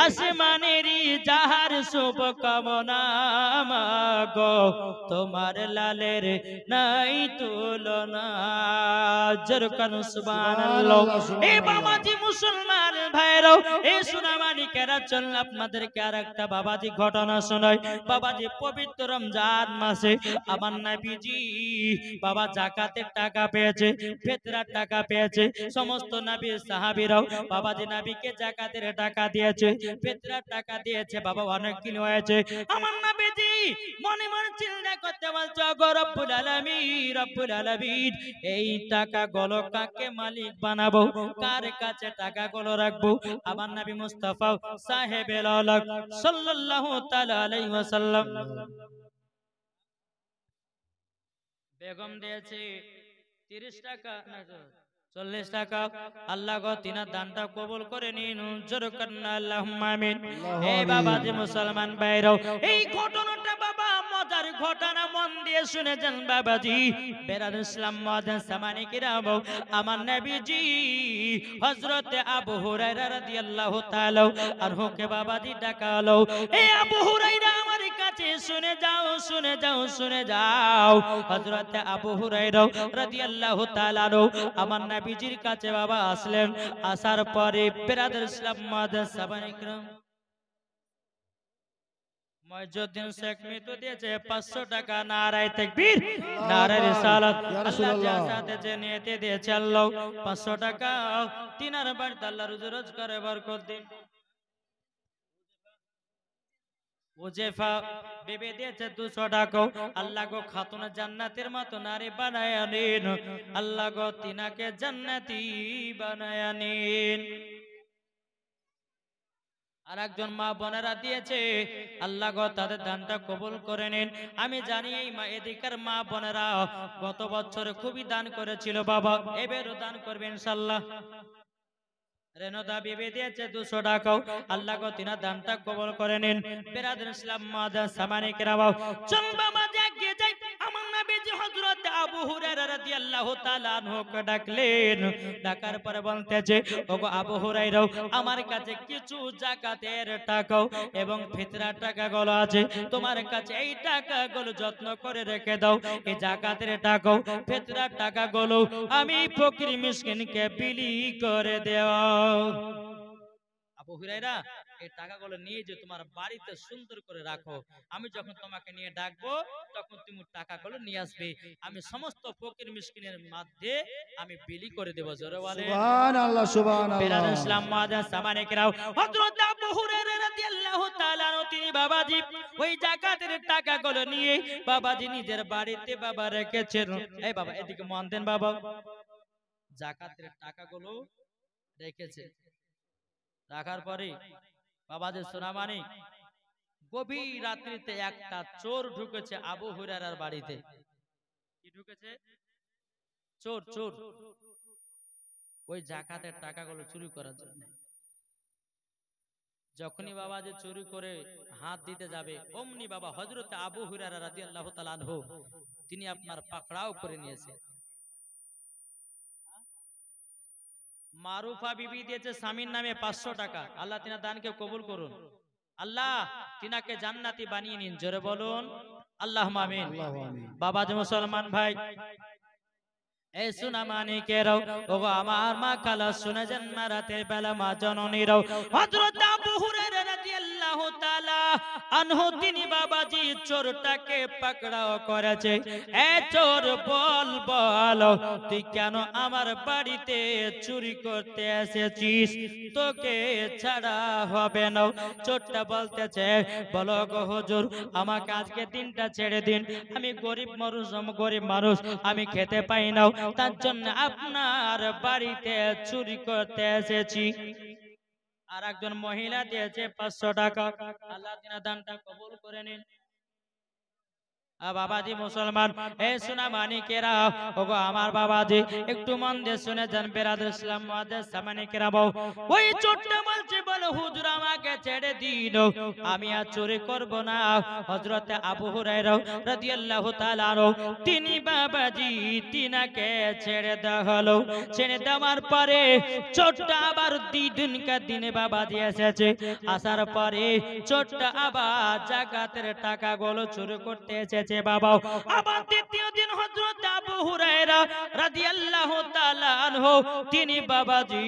আসমানেরই যাহার শুভ কামনা মাগো তোমার লালের নাই তুলনা। জোরকান সুবহানাল্লাহ। এ বাবাজি মুসলমান ভাইরাও, এ সোনামানিকেরা, চল আপনাদেরকে আরেকটা বাবাজি ঘটনা শোনাই। বাবাজি পবিত্র রমজান মাসে আমার নবীজি বাবা যাকাতের টাকা পেয়েছে, ফিতরার টাকা পেয়েছে। সমস্ত নবী সাহাবীরাও বাবাজি নবীকে যাকাতের টাকা দিয়েছে, ফিতরার টাকা দিয়েছে। বাবা অনেক কিছু হয়েছে। আমার নবীজি মনে মনে চিন্তা করতে বলছে, ওগো রব্বুল আলামিন, রব্বুল আলামিন, এই টাকাগুলো কাকে মালিক বানাবো, কার কাছে টাকাগুলো রাখবো? আমার নবী মুস্তাফা সাহেবের আলাক সাল্লাল্লাহু তাআলা আলাইহি ওয়াসাল্লাম বেগম দিয়েছে 30 টাকা না 40 টাকা। আল্লাহ গো তিনার দানটা কবুল করে নিন, জোরে কন্না আল্লাহুম্মা আমিন। এই বাবাজি মুসলমান ভাইরাও, এই ঘটনাটা বাবা মজার ঘটনা, মন দিয়ে শুনে যান বাবাজি। বেরাদ ইসলাম মাদান সামানি কিরাম, আমার নবীজি হযরত আবু হুরায়রা রাদিয়াল্লাহু তাআলা আনহুকে বাবাজি ডাকালো। এই আবু হুরায়রা আমার কাছে শুনে যাও, শুনে যাও, শুনে যাও। হযরত আবু হুরায়রা রাদিয়াল্লাহু তাআলা আমার নবীজির কাছে বাবা আসলেন। আসার পরে বেরাদ ইসলাম মাদান সামানি কিরাম মঈজউদ্দিন শেখ মৃত্যু দিয়েছে 500 টাকা। নারায়ে তাকবীর, নারায়ে রিসালাত। আল্লাহ জান্নাতে যে নিয়তে দিয়েছে আল্লাহ 500 টাকা তিনার বাড়িতে আল্লাহ রুজি রোজগারে বরকত দিন। উজেফা বিবি দিয়েছে 200 টাকা। আল্লাহ গো খাতুনে জান্নাতের মতো নারী বানায় নিন, আল্লাহ গো তিনাকে জান্নাতি বানায় নিন। আর একজন মা বোনেরা দিয়েছে, আল্লাহ গো তাদের দানটা কবুল করে নিন। আমি জানি এই মা এদিকের মা বোনেরা গত বছর খুবই দান করেছিল বাবা, এবারও দান করবে ইনশাআল্লাহ। রেনোদা বিবি দিয়েছে 200 টাকা। আল্লাহ গো তিনার দানটা কবুল করে নিন। বিরাদর ইসলাম মাদান সামানি কিরাম, চল বাবা এগিয়ে যাই। আমার নবীজি হযরত আবু হুরায়রা রাদিয়াল্লাহু তাআলা আনহুকে ডাকলেন। ডাকার পরে বলতেছে, ওগো আবু হুরায়রা, আমার কাছে কিছু যাকাতের টাকা এবং ফিতরার টাকাগুলো আছে, তোমার কাছে এই টাকাগুলো যত্ন করে রেখে দাও। এই যাকাতের টাকা, ফিতরার টাকাগুলো আমি ফকির মিসকিনকে বিলি করে দাও। আবু হুরায়রা, এই টাকাগুলো নিয়ে যে তোমার বাড়িতে সুন্দর করে রাখো। আমি যখন তোমাকে নিয়ে ডাকবো তখন তুমি টাকাগুলো নিয়ে আসবে। আমি সমস্ত ফকির মিসকিনের মধ্যে আমি বিলি করে দেব। জোরে বলেন সুবহানাল্লাহ, সুবহানাল্লাহ। বেরাদ ইসলাম মাদান সামানে কিরাম, হযরত আবু হুরায়রা রাদিয়াল্লাহু তাআলা আনহু তিনি বাবাজি ওই যাকাতের টাকাগুলো নিয়ে বাবাজি নিজের বাড়িতে বাবা রেখেছেন। এই বাবা এদিকে মন দেন বাবা। যাকাতের টাকাগুলো রেখেছে, রাখার পরে বাবাজি সোনামানি গভীর রাত্রিতে একটা চোর ঢুকেছে আবু হুরায়রার বাড়িতে। কি ঢুকেছে? চোর, চোর ওই যাকাতের টাকাগুলো চুরি করার জন্য। যখনই বাবাজি চুরি করে হাত দিতে যাবে, অমনি বাবা হযরত আবু হুরায়রা রাদিয়াল্লাহু তাআলা আনহু তিনি আপনার পাকড়াও করে নিয়েছে। মারুফা বিবি দিয়েছে স্বামীর নামে 500 টাকা। আল্লাহ তিনার দানকে কবুল করুন, আল্লাহ তিনাকে জান্নাতি বানিয়ে নিন। জোরে বলুন আল্লাহুম্মা আমিন। বাবাজি মুসলমান ভাই, এই সোনামানিকেরাও, ওগো আমার মা খালা শুনে যান, রাতের বেলা মা জননীরাও, হযরত আবু হুরায়রা রাদিয়াল্লাহু তাআলা আনহু তিনি বাবাজি চোরটাকে পাকড়াও করেছে। এ চোর বল বল, তুই কেন আমার বাড়িতে চুরি করতে এসেছিস? তোকে ছাড়া হবে না। চোরটা বলতেছে, বলো গো হুজুর, আমাকে আজকে দিনটা ছেড়ে দিন। আমি গরিব মানুষ, আমি খেতে পাই না, তার জন্য আপনার বাড়িতে চুরি করতে এসেছি। আর একজন মহিলা দিয়েছে 500 টাকা। আল্লাহ তিনার দানটা কবুল করে নিন। বাবাজি মুসলমান, এ সোনামানিকেরা, ওগো আমার বাবাজি একটু মন দিয়ে শুনে যান। বেরাদ ইসলাম মাদান সামানিকেরা, ওই চোরটা বলছে, বলো হুজুর আমাকে আমাকে ছেড়ে দিন, আমি আর চুরি করব না। হযরত আবু হুরায়রা রাদিয়াল্লাহু তাআলা তিনি বাবাজি তিনাকে ছেড়ে দেওয়া হলো। ছেড়ে দেওয়ার পরে ছোট্ট আবার দিনকার দিনে বাবাজি এসেছে। আসার পরে ছোট্ট আবার জাকাতের টাকাগুলো চুরি করতে এসেছে বাবা। আবার দ্বিতীয় দিন হযরত আবু হুরায়রা রাদিয়াল্লাহু তাআলা আনহু তিনি বাবাজি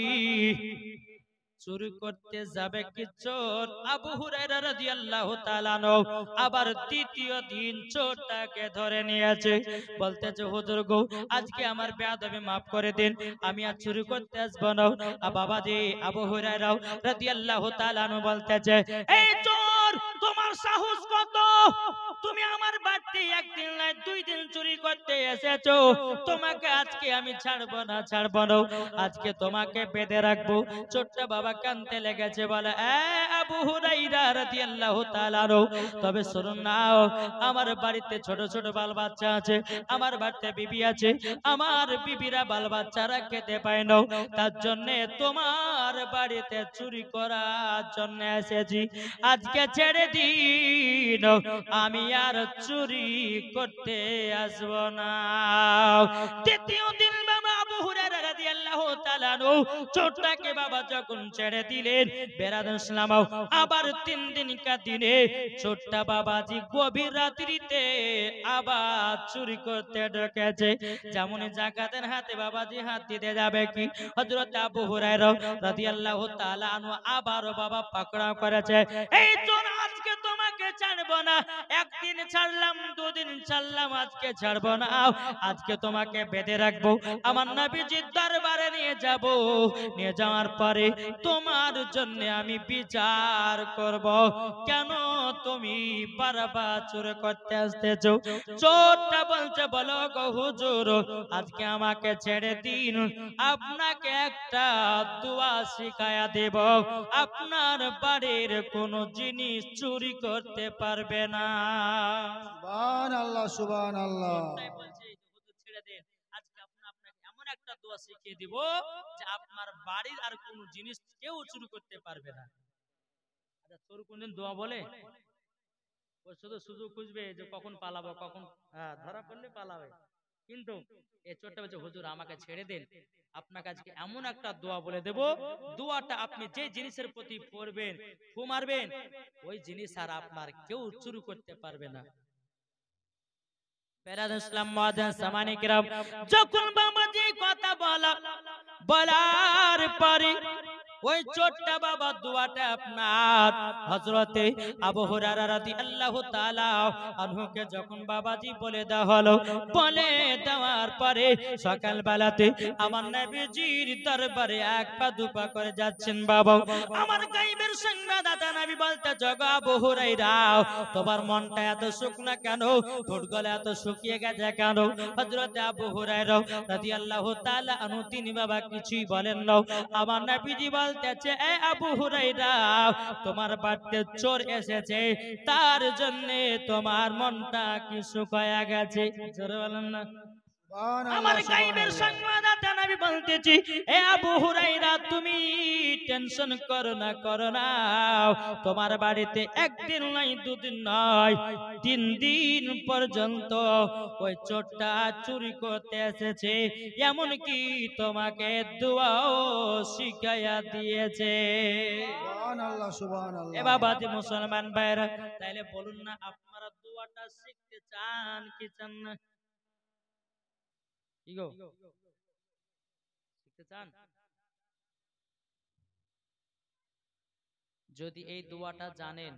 চুরি করতে যাবে কি চোর আবু হুরায়রা রাদিয়াল্লাহু তাআলা আনহু আবার তৃতীয় দিন চোরটাকে ধরে নিয়েছে। বলতেছে হুজুর গো আজকে আমার বেয়াদবি maaf করে দিন, আমি আর চুরি করতে আসবো না। বাবাজি আবু হুরায়রা রাদিয়াল্লাহু তাআলা আনহু বলতেছে, এই চোর তোমার সাহস কত, তুমি আমার বাড়িতে একদিন নয় দুই দিন চুরি করতে এসেছো, তোমাকে আজকে আমি ছাড়বো না ছাড়বো না, আজকে তোমাকে বেঁধে রাখবো। ছোট্ট বাবা কাঁদতে লেগেছে, বলে এ আবু হুরায়রা রাদিয়াল্লাহু তাআলা আনহু তবে শুনুন না, আমার বাড়িতে ছোট ছোট বাল বাচ্চা আছে, আমার বাড়িতে বিবি আছে, আমার বিবিরা বাল বাচ্চারা খেতে পায় না, তার জন্য তোমার বাড়িতে চুরি করার জন্য এসেছি, আজকে ছেড়ে দিন, আমি আর চুরি করতে আসব না। তৃতীয় দিন বাবা আবু হুরায়রা রাদিয়াল্লাহু তাআলা আনহু চোরটাকে বাবা যখন ছেড়ে দিলেন বেরাদুল ইসলাম, আবার তিন দিনকার দিনে ছোট্টা বাবাজি গভীর রাত্রিতে আবার চুরি করতে ঢুকেছে। যেমন জাকাতের হাতে বাবাজি হাত দিতে যাবে কি হযরত আবু হুরায়রা রাদিয়াল্লাহু তাআলা আনহু আবারও বাবা পাকড়াও করেছে, এই চোর আজকে তোমাকে ছাড়বো না, একদিন ছাড়লাম দুদিন ছাড়লাম, আজকে ছাড়বো না, আজকে তোমাকে বেঁধে রাখবো, আমার নবীজির দরবারে নিয়ে যাব, নিয়ে যাওয়ার পরে তোমার জন্য আমি বিচার করব, কেন তুমি বারবার চুরি করতে আসতেছো। চোরটা বলছে, বলো গো হুজুর আজকে আমাকে ছেড়ে দিন, আপনাকে একটা দোয়া শিখায়া দেব, আপনার বাড়ির কোনো জিনিস চুরি করতে পারবে না। সুবহানাল্লাহ সুবহানাল্লাহ। চোরটাই বলছে, হুজুর ছেড়ে দেন, আজকে আপনাকে এমন একটা দোয়া শিখিয়ে দিব যে আপনার বাড়ির আর কোনো জিনিস কেউ চুরি করতে পারবে না। আচ্ছা চোর কোনদিন দোয়া বলে? ও শুধু সুযোগ খুঁজবে যে কখন পালাবো, কখন ধরা পড়লে পালাবে। কিন্তু এই চোরটা বলছে, হুজুর আমাকে ছেড়ে দেন, আপনাকে আজকে এমন একটা দোয়া বলে দেব, দোয়াটা আপনি যে জিনিসের প্রতি পড়বেন ফু মারবেন, ওই জিনিস আর আপনার কেউ চুরি করতে পারবে না। যখন বাবাজি কথা বলার পরে ওই চোরটা বাবা দোয়াটা আপনার হযরতে আবু হুরায়রা রাদিয়াল্লাহু তাআলা আনহুকে যখন বাবাজি বলে দেওয়া হলো, বলে দেওয়ার পরে সকাল বেলাতে আমার নবীজির দরবারে এক পা দুপা করে যাচ্ছেন বাবা। আমার গায়বের সংবাদদাতা নবী বলতে, জগ আবু হুরায়রা তোমার মনটা এত শুকনা কেন, ঠোঁটগুলো এত শুকিয়ে গেছে কেন? হযরতে আবু হুরায়রা রাদিয়াল্লাহু তাআলা আনহু তিনি বাবা কিছুই বলেন না। আমার নবীজি বলতেছে, এ আবু হুরায়রা তোমার বাড়িতে চোর এসেছে, তার জন্য তোমার মনটা কি শুকিয়ে গেছে। জোরে বলেন না। আমার গায়বের সংবাদদাতা নবী বলতেছি, এ আবু হুরায়রা তুমি টেনশন করো না, তোমার বাড়িতে একদিন নয় দুদিন নয় তিন দিন পর্যন্ত ওই চোরটা চুরি করতে এসেছে, এমন কি তোমাকে দোয়াও শিখাইয়া দিয়েছে। সুবহানাল্লাহ সুবহানাল্লাহ। এ বাবাজি মুসলমান ভাইরা, তাইলে বলুন না আপনারা দোয়াটা শিখতে চান কি চান না? কি গো শিখতে চান? যদি এই দোয়াটা জানেন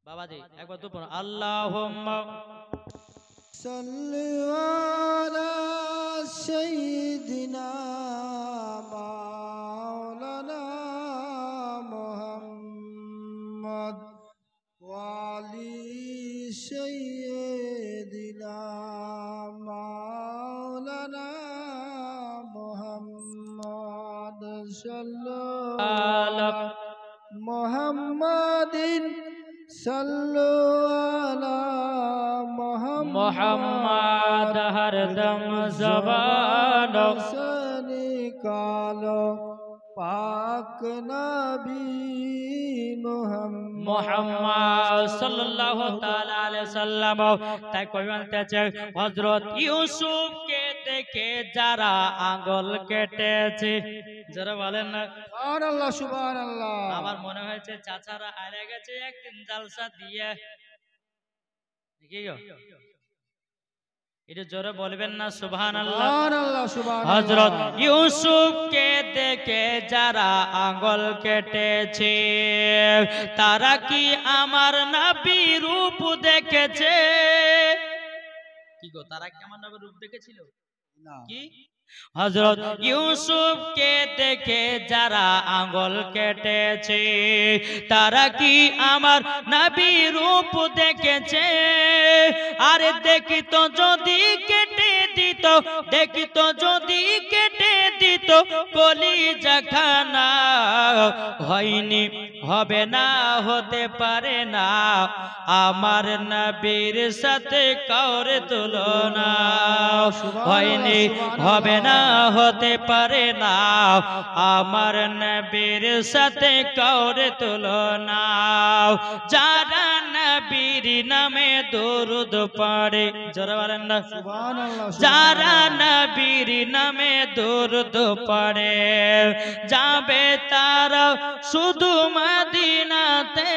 বাবাজি একবার তো পড়ুন, আল্লাহুম্মা সাল্লি আলা সাইয়্যিদিনা মাওলানা মুহাম্মদ ওয়া আলি সাইয়্যিদিনা মাওলানা মুহাম্মদ সাল্লাল্লাহু আলা মুহাম্মাদিন সাল্লু আলা মুহাম্মাদ হরদম জবান সনি কালো পাক নবী মুহাম্মদ সাল্লাল্লাহু তাআলা আলাইহি সাল্লাম। তাই কবি বলতেছে হযরত ইউসুফকে দেখে যারা আঙ্গুল কেটেছে, যারা বলেন না সুবহানাল্লাহ সুবহানাল্লাহ। আমার মনে হয়েছে চাচারা আরে গেছে একদিন জালসা দিয়ে, কি গো এটা জোরে বলবেন না সুবহানাল্লাহ। সুবহানাল্লাহ সুবহানাল্লাহ। হযরত ইউসুফকে দেখে যারা আঙ্গুল কেটেছে তারা কি আমার নবী রূপ দেখেছে? কি গো তারা কি আমার নবীর রূপ দেখেছিল? না। কি হযরত ইউসুফকে দেখে যারা আঙ্গুল কেটেছে তারা কি আমার নবী রূপ দেখেছে? আরে দেখিত যদি কেটে দিত, দেখিত যদি কেটে দিত কলিজা খানা, হয়নি হবে না হতে পারে না আমার নবীর সাথে কাউরে তুলনা, হয়নি হবে না হতে পারে না আমার নবীর সাথে কাউরে তুলনা। যারা নবীর নামে দরুদ পড়ে, যারা বলেন না সুবহানাল্লাহ। যারা নবীর নামে দরুদ পড়ে যাবে তারা শুধু মদিনাতে।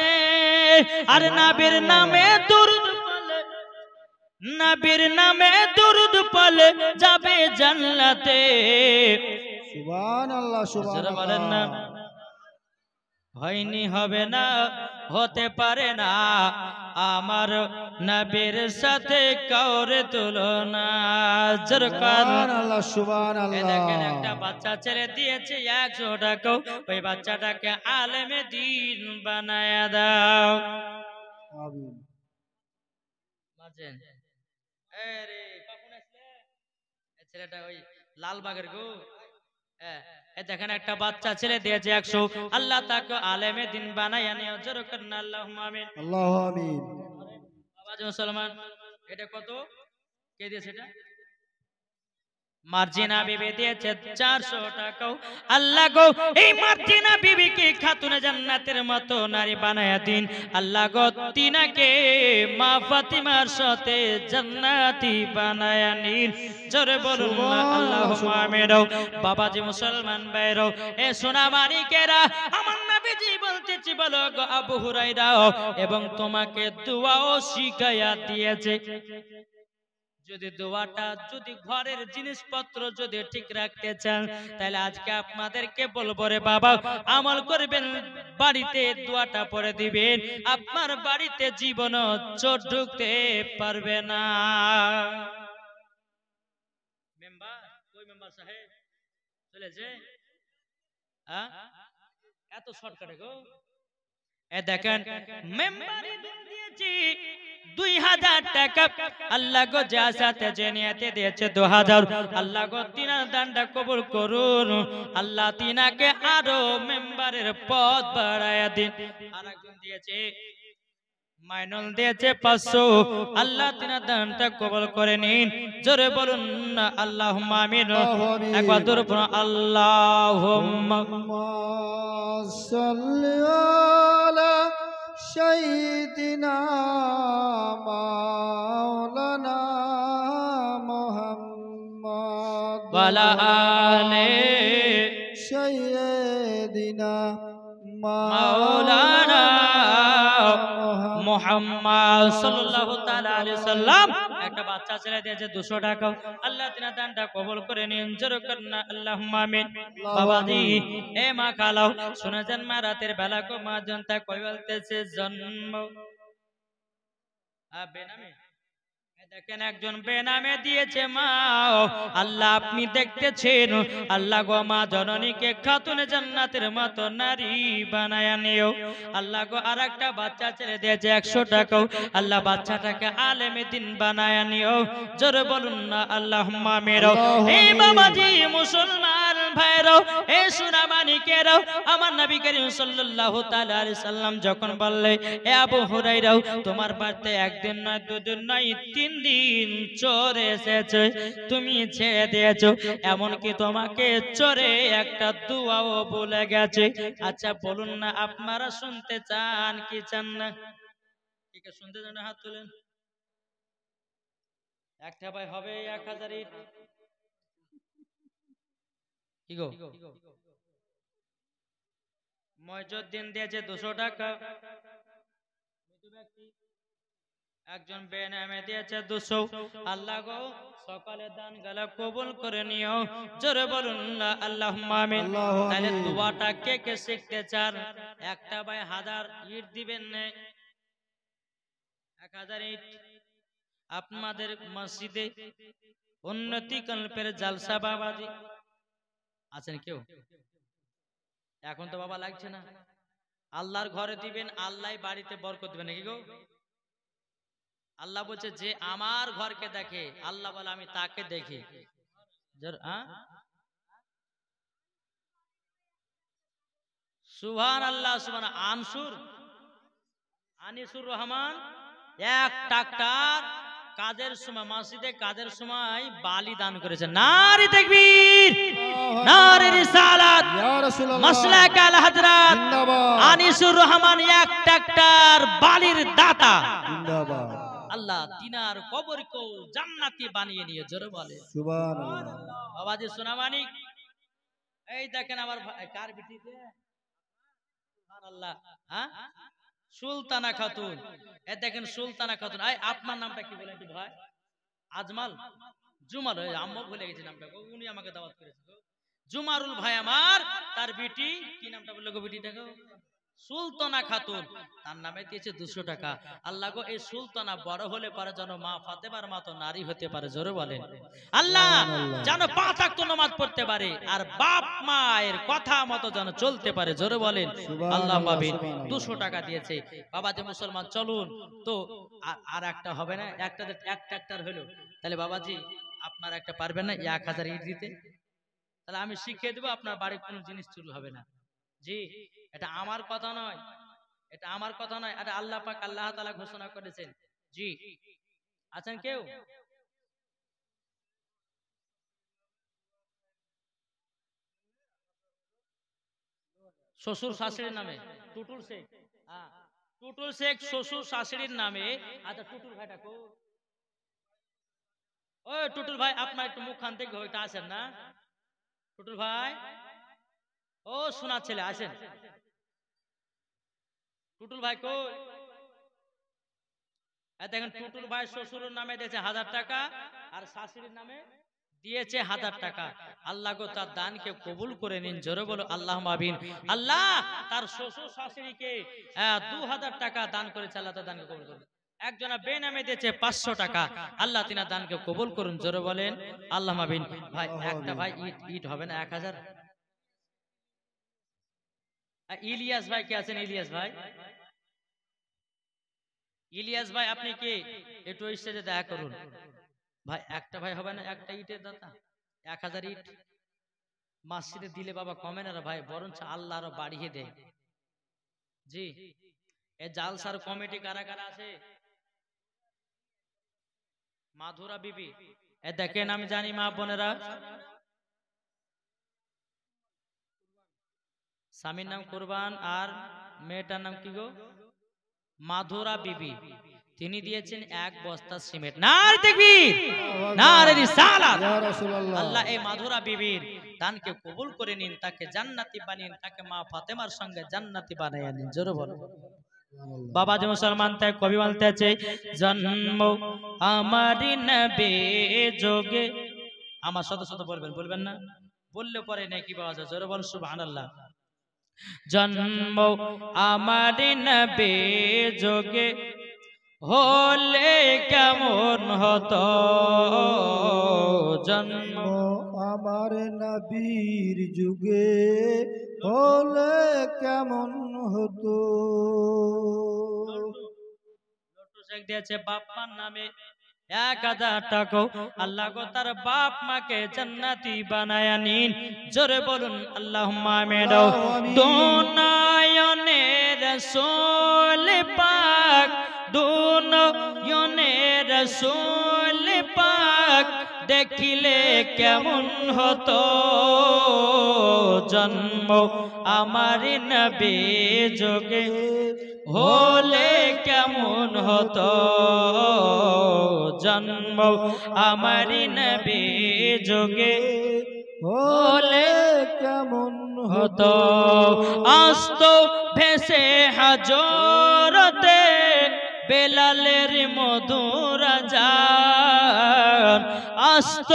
আর নবীর নামে দরুদ পড়লে, নবীর নামে দরুদ পড়লে যাবে জান্নাতে। সুবহানাল্লাহ যারা বলেন না সুবহানাল্লাহ। হয়নি হবে না হতে পারে না আমার নবীর সাথে কাউরে তুলনা। সুবহানাল্লাহ সুবহানাল্লাহ। দেখেন একটা বাচ্চা ছেলে দিয়েছে 100 টাকা, ওই বাচ্চাটাকে আলেমে দিন বানায়া দাও। আমিন। বুঝছেন? আরে কখন আসলে এই ছেলেটা ওই লালবাগের গো, দেখেন একটা বাচ্চা ছেলে দিয়েছে 100, আল্লাহ তাকে আলেমে দিন বানায়া নিও। জোরে করেন আল্লাহুম্মা আমিন। আল্লাহু আমিন। বাবাজি মুসলমান, এটা কত কে দিয়েছে? এটা মার্জিনা বিবি দিয়েছে 400 টাকা। আল্লাহ গো এই মার্জিনা বিবিকে খাতুনে জান্নাতের মতো নারী বানায়া দিন। আল্লাহ গো তিনাকে মা ফাতিমার সাথে জান্নাতি বানায়া নিন। জোরে বলুন না আল্লাহুম্মা আমিন। বাবাজি মুসলমান ভাইরা, এ সোনা মানিকেরা, আমার নবীজি বলতেছি বলো গো আবু হুরায়রা, এবং তোমাকে দোয়াও শিখায়া দিয়েছে। যদি দোয়াটা, যদি ঘরের জিনিসপত্র যদি ঠিক রাখতে চান, তাহলে আজকে আপনাদেরকে বলবো রে বাবা, আমল করবেন, বাড়িতে দোয়াটা পড়ে দিবেন, আপনার বাড়িতে জীবনও চোর ঢুকতে পারবে না। মেম্বার কই মেম্বার সাহেব চলেছে? এত শর্টকাটে গো। এ দেখেন মেম্বারি দিয়েছি 2000 টাকা। আল্লাহ গো যা সাথে যে নিয়তে দিয়েছে 2000, আল্লাহ গো তিনার দানটা কবুল করুন। আল্লাহ তিনাকে আরো মেম্বারের পদ বাড়ায়া দিন। আরেকজন দিয়েছে মাইনুল দিয়েছে 500, আল্লাহ তিনার দানটা কবুল করে নিন। জোরে বলুন না আল্লাহুম্মা আমিন। একবার জোরে বলুন আল্লাহুম্মা সাল্লি আলা সাইয়্যিদিনা মাওলানা মুহাম্মদ ওয়ালা আলে সাইয়্যিদিনা মাওলানা মুহাম্মদ সাল্লাল্লাহু তাআলা আলাইহি সাল্লাম। একটা বাচ্চা ছেলে দিয়েছে 200 টাকা। আল্লাহ তিনার দানটা কবুল করে নিন। জোরে করেন না আল্লাহুম্মা আমিন। বাবাজি এ মা খালাও শুনেছেন, মা রাতের বেলা কো মা জনতা কই বলতেছে জন্ম বেনামে। দেখেন একজন বেনামে দিয়েছে মা। আল্লাহ আপনি দেখতেছেন, আল্লাহ গো মা জননীকে খাতুনে জান্নাতের মতো নারী বানায়া নিও। আল্লাহ গো আরেকটা বাচ্চা ছেলে দিয়েছে 100 টাকা। আল্লাহ বাচ্চাটাকে আলেমে দিন বানায়া নিও। জোরে বলুন না আল্লাহুম্মা আমিন। এই বাবাজি মুসলমান ভাইরাও, এ সোনা মানিকেরাও, আমার নবী করিম সাল্লাল্লাহু তাআলা আলাইহি সাল্লাম যখন বললে, এ আবু হুরায়রাও, তোমার বাড়িতে একদিন নয়, দুদিন নয়, 3 দিন চোর এসেছে, তুমি ছেড়ে দিয়েছো, এমনকি তোমাকে চোরে একটা দুয়াও বলে গেছে। আচ্ছা বলুন না, আপনারা শুনতে চান কি চান না? ঠিক আছে, শুনতে চান? হাত তুলেন। একটা ভাই হবে 1000 ইট। কি গো, মইজুদ্দিন দিয়েছে 200 টাকা, একজন বেনামে দিয়েছে 200। আল্লাহ গো সকালে দান গালা কবুল করে নিও, জোরে বলুন না আল্লাহুম্মা আমিন। আল্লাহু তাহলে আমিন। দোয়াটা কে কে শিখতে চান? একটা ভাই 1000 ইট দিবেন না, 1000 ইট। আপনাদের মসজিদে উন্নতি কল্পের জালসা বাবাজি আছেন কেউ? এখন তো বাবা লাগছে না। আল্লাহর ঘরে দিবেন, আল্লাহ বাড়িতে বরকত দিবেন নাকি গো? আল্লাহ বলছে যে আমার ঘরকে দেখে, আল্লাহ বলে আমি তাকে দেখি। সুবহানাল্লাহ, সুবহান। আনিসুর রহমান 1 টাকার কাজের সময়, মসজিদে কাজের সময় বালি দান করেছে। নারে তাকবীর, নারে রিসালাত, ইয়া রাসূলুল্লাহ, মাসলাক আল হযরত জিন্দাবাদ, আনিসুর রহমান 1 টাকার বালির দাতা। জিন্দাবাদ, আল্লাহ তিনার কবরকে জান্নাতি বানিয়ে নিয়ে, জোরে বলে সুবহানাল্লাহ। বাবাজি সোনামানিক। এই দেখেন আমার কার বিটিতে, সুবহানাল্লাহ, হ্যাঁ, সুলতানা খাতুন। এ দেখেন সুলতানা খাতুন। এই আপনার নামটা কি বলেন একটু ভাই? আজমাল, জুমাল, ওই আম্মু ভুলে গেছি নামটা, উনি আমাকে দাওয়াত করেছে। জুমারুল ভাই আমার, তার বিটি কি নামটা বললো গো বিটিটাকে? সুলতানা খাতুন। তার নামে দিয়েছে 200 টাকা। আল্লাহ গো এই সুলতানা বড় হলে পারে যেন মা ফাতেমার মতো নারী হতে পারে, জোরে বলেন আল্লাহ। যেন 5 ওয়াক্ত নামাজ পড়তে পারে, আর বাপ মায়ের কথা মতো যেন চলতে পারে, জোরে বলেন আল্লাহ আমিন। 200 টাকা দিয়েছে বাবাজি মুসলমান। চলুন তো আর একটা হবে না, একটা এক ট্রাক্টর হলো, তাহলে বাবাজি আপনার একটা পারবেন না 1000 ইট দিতে? তাহলে আমি শিখিয়ে দেবো, আপনার বাড়ির কোনো জিনিস চুরি হবে না। জি, এটা আমার কথা নয়, এটা আমার কথা নয়, এটা আল্লাহ পাক আল্লাহ তাআলা ঘোষণা করেছেন। জি, আছেন কেউ? শ্বশুর শাশুড়ির নামে টুটুল শেখ, হ্যাঁ, টুটুল শেখ শ্বশুর শাশুড়ির নামে। আচ্ছা টুটুল ভাইটা কো? ওই টুটুল ভাই, আপনার একটু মুখখান থেকে ওইটা আসেন না, টুটুল ভাই। ও শোনা ছেলে, আসেন। টুটুল ভাই কই? দেখেন টুটুল ভাই শ্বশুরের নামে দিয়েছে 1000 টাকা, আর শাশুড়ির নামে দিয়েছে 1000 টাকা। আল্লাহ গো তার দানকে কবুল করে নিন, জোরে বলো আল্লাহুম্মা আমিন। আল্লাহ তার শ্বশুর শাশুড়িকে 2000 টাকা দান করেছে, আল্লাহ তার দানকে কবুল করুন। একজনা বেনামে দিয়েছে 500 টাকা, আল্লাহ তিনার দানকে কবুল করুন, জোরে বলেন আল্লাহুম্মা আমিন। ভাই একটা ভাই ইট ইট হবে না 1000? ইলিয়াস ভাই কে আছেন? ইলিয়াস ভাই, ইলিয়াস ভাই আপনি কি একটু স্টেজে দেখা করুন ভাই। একটা ভাই হবে না, একটা ইটের দাতা 1000 ইট মসজিদে দিলে বাবা কমে না রে ভাই, বরঞ্চ আল্লাহ আরো বাড়িয়ে দেয়। জি, এ জালসার কমিটি কারা কারা আছে? মাধুরা বিবি, এ দেখেন আমি জানি মা বোনেরা, স্বামীর নাম কুরবান আর মেয়েটার নাম কি গো? মাধুরা বিবি। তিনি দিয়েছেন 1 বস্তা সিমেন্ট। নারে তাকবীর, নারে রিসালাত। ইয়া রাসূলুল্লাহ, আল্লাহ এই মাধুরা বিবির দানকে কবুল করে নিন, তাকে জান্নাতি বানিয়ে নিন, তাকে মা ফাতেমার সঙ্গে জান্নাতি বানিয়ে নিন, জোরে বলো বাবা। যে মুসলমান তাই কবি বলতে আছে, জন্ম আমারি নবে যোগে, আমার সাথে সাথে বলবেন, বলবেন না? বললে পরে নাকি পাওয়া যায়, জোরে বল সুবহানাল্লাহ। জন্ম আমারি নবে যোগে হলে কেমন হতো, জন্ম আমার নবীর যুগে হলে কেমন হতো। লটু শেখ দিয়েছে বাপ্পার নামে 1000 টাকা আল্লাহ গো তার বাপ মাকে জান্নাতি বানায়া নিন। জোরে বলুন আল্লাহুম্মা আমিন। আল্লাহু আমিন। দুনয়নে রাসূল পাক, দুনয়নে রাসূল পাক দেখিলে কেমন হতো জন্ম আমার নবী যোগে হলে কেমন হতো জন্ম আমার নবী যোগে হলে কেমন হতো। আস্ত ভেসে হাজরতে বেলালের মধুর আজান, আস্ত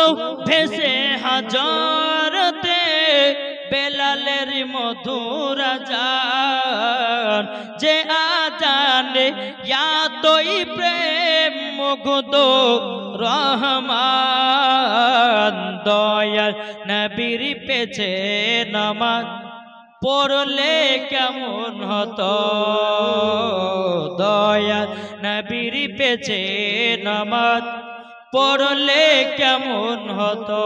ভেসে হাজরতে বেলালের মধুর আজান, যে আজানে ইয়াতই প্রেম মুগ্ধ রহমান, দয়াল নবীর পেছে নামাজ পড়লে কেমন হতো দয়াল নবীর পেছে নামাজ পড়লে কেমন হতো।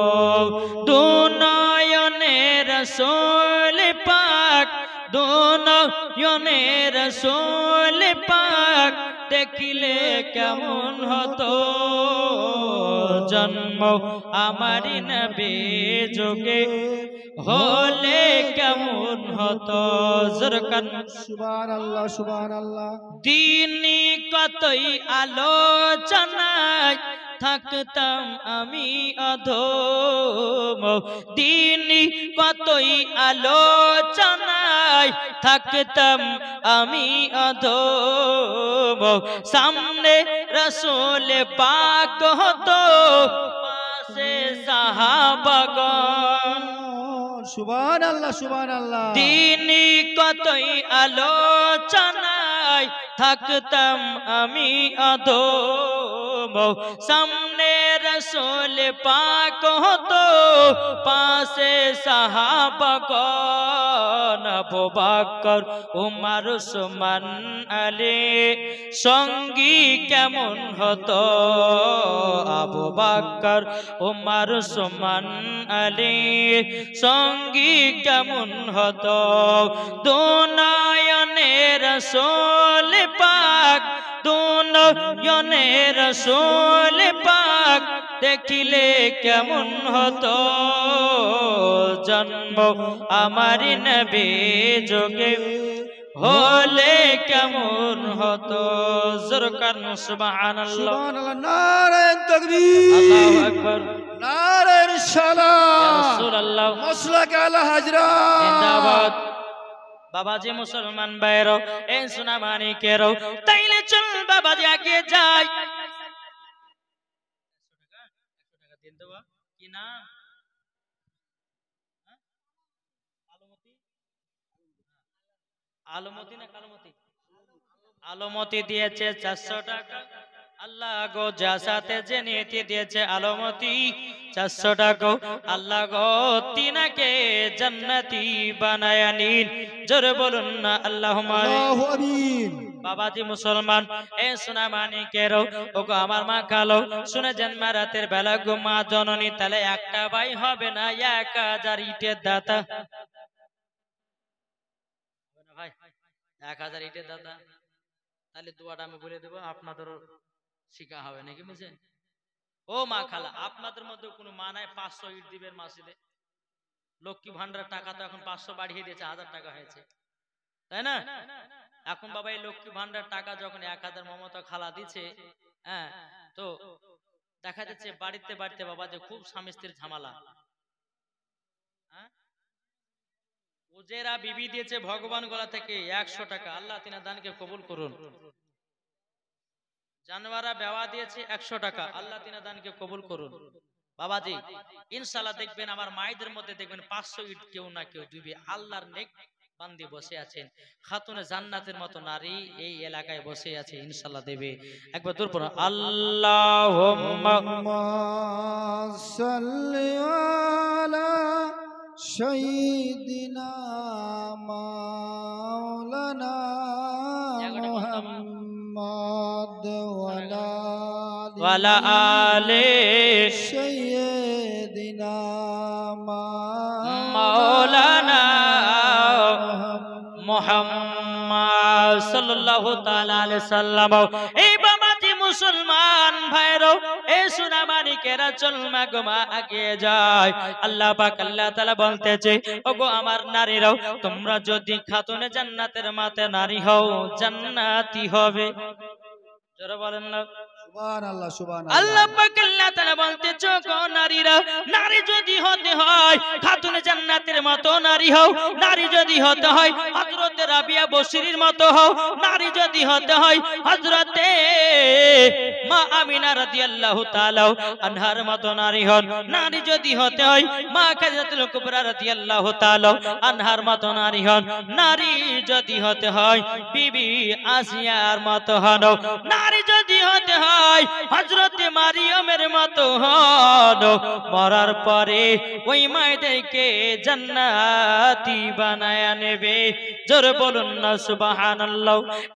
দুনয়নে রাসূল পাক, দুনয়নে রাসূল পাক দেখিলে কেমন হতো জন্ম আমার নবী যোগে হলে কেমন হতো। জরকান সুবহানাল্লাহ সুবহানাল্লাহ। দিনই কতই আলোচনায় থাকতাম আমি অধম, দিনই কতই আলোচনায় থাকতাম আমি অধম, সামনে রাসূল পাক হতো পাশে সাহাবাগণ। সুবহানাল্লাহ সুবহানাল্লাহ। দিনই কতই আলোচনায় থাকতাম আমি অধম, সামনে রাসূল পাক হতো পাশে সাহাবাগণ। আবু বকর উমর উসমান আলী সঙ্গী কেমন হতো, আবু বকর উমর উসমান আলী সঙ্গী কেমন হতো। দুনয়নে রাসূল পাক, দুনয়নে রাসূল পাক দেখিলে কেমন হতো জন্ম আমার নবী যোগে হলে কেমন হতো। জোরকার সুবহানাল্লাহ সুবহানাল্লাহ। নারায়ে তাকবীর, আল্লাহু আকবার, নারায়ে ইয়া রিসালাত, রাসূলুল্লাহ মাসলাক আলা হাজরাত জিন্দাবাদ। বাবাজি মুসলমান ভাইরো এই সোনা মানিকেরো, তাইলে চল বাবাজি আগে যাই। 100 টাকা দিন দেবো কি না? আলমতি, আলমতি না কালমতি? আলমতি দিয়েছে 400 টাকা। আল্লাহ গো জাসাতে যে নীতি দিয়েছে আলমতি 400 টাকা। আল্লাহ গো তিনাকে জান্নাতি বানায়া নিন। জোরে বলুন না আল্লাহুম্মা আল্লাহু আমিন। বাবাজি মুসলমান এ সোনা মানিকেরো, ওগো আমার মা কালো শুনে জন্মা রাতের বেলা গো মা জননী, তাহলে একটা ভাই হবে না 1000 ইটের দাতা? ভাই 1000 ইটের দাতা, তাহলে দোয়াটা আমি বলে দেবো, আপনাদের শিখা হবে নাকি বুঝছেন? ও মা খালা, আপনাদের মধ্যে কোনো মা নাই 500 ইট দিবেন মাসিদে? লক্ষ্মী ভান্ডার টাকা তো এখন 500 বাড়িয়ে দিয়েছে, 1000 টাকা হয়েছে, তাই না? এখন বাবা এই লক্ষ্মী ভান্ডার টাকা যখন 1000 মমতা খালা দিচ্ছে, হ্যাঁ, তো দেখা যাচ্ছে বাড়িতে বাড়িতে বাবা যে খুব স্বামী স্ত্রীর ঝামেলা। হ্যাঁ, উজেরা বিবি দিয়েছে ভগবান গলা থেকে 100 টাকা, আল্লাহ তিনা দানকে কবুল করুন। জানোয়ারা বেওয়া দিয়েছে 100 টাকা, আল্লাহ তিনা দানকে কবুল করুন। বাবাজি ইনশাআল্লাহ দেখবেন আমার মায়েদের মধ্যে দেখবেন 500 ইট কেউ না কেউ দিবে। আল্লাহর নেক বান্দি বসে আছেন, খাতুনে জান্নাতের মতো নারী এই এলাকায় বসে আছে, ইনশাআল্লাহ দেবে। একবার দূর পড়ো আল্লাহুম্মা সাল্লি আলা সাইয়্যিদিনা মাওলানা মুহাম্মদ ওয়া আলা وعلى آل سيدنا مولانا মুহাম্মদ সাল্লাল্লাহু তাআলা আলাইহি সাল্লাম। এই বাবাজি মুসলমান ভাইরো, এই সোনামানিকেরা চলমা গোমা আগে যায়। আল্লাহ পাক আল্লাহ তাআলা বলতেছে, ওগো আমার নারীরাও, তোমরা যদি খাতুনে জান্নাতের মাতে নারী হও, জান্নাতি হবে। যারা বলেন না সুবহানাল্লাহ সুবহানাল্লাহ। আল্লাহ পাক আল্লাহ তাআলা বলতেছে, গো নারীরা, নারী যদি হতে হয় খাতুনে জান্নাতের মতো নারী হও, নারী যদি হতে হয় হযরত রাবিয়া বসরির মতো হও, নারী যদি হতে হয় হযরতে মা আমিনা রাদিয়াল্লাহু তাআলা আনহার মতো নারী হন, নারী যদি হতে হয় মা খাদিজাতুল কুবরা রাদিয়াল্লাহু তাআলা আনহার মতো নারী হন, নারী যদি হতে হয় বিবি আসিয়ার মতো হন, নারী যদি হতে হয় হযরতে মারিয়মের মতো হন, মরার পরে ওই মায়েদেরকে জান্নাতি বানায়া নেবে। জোরে বলুন না সুবহানাল্লাহ।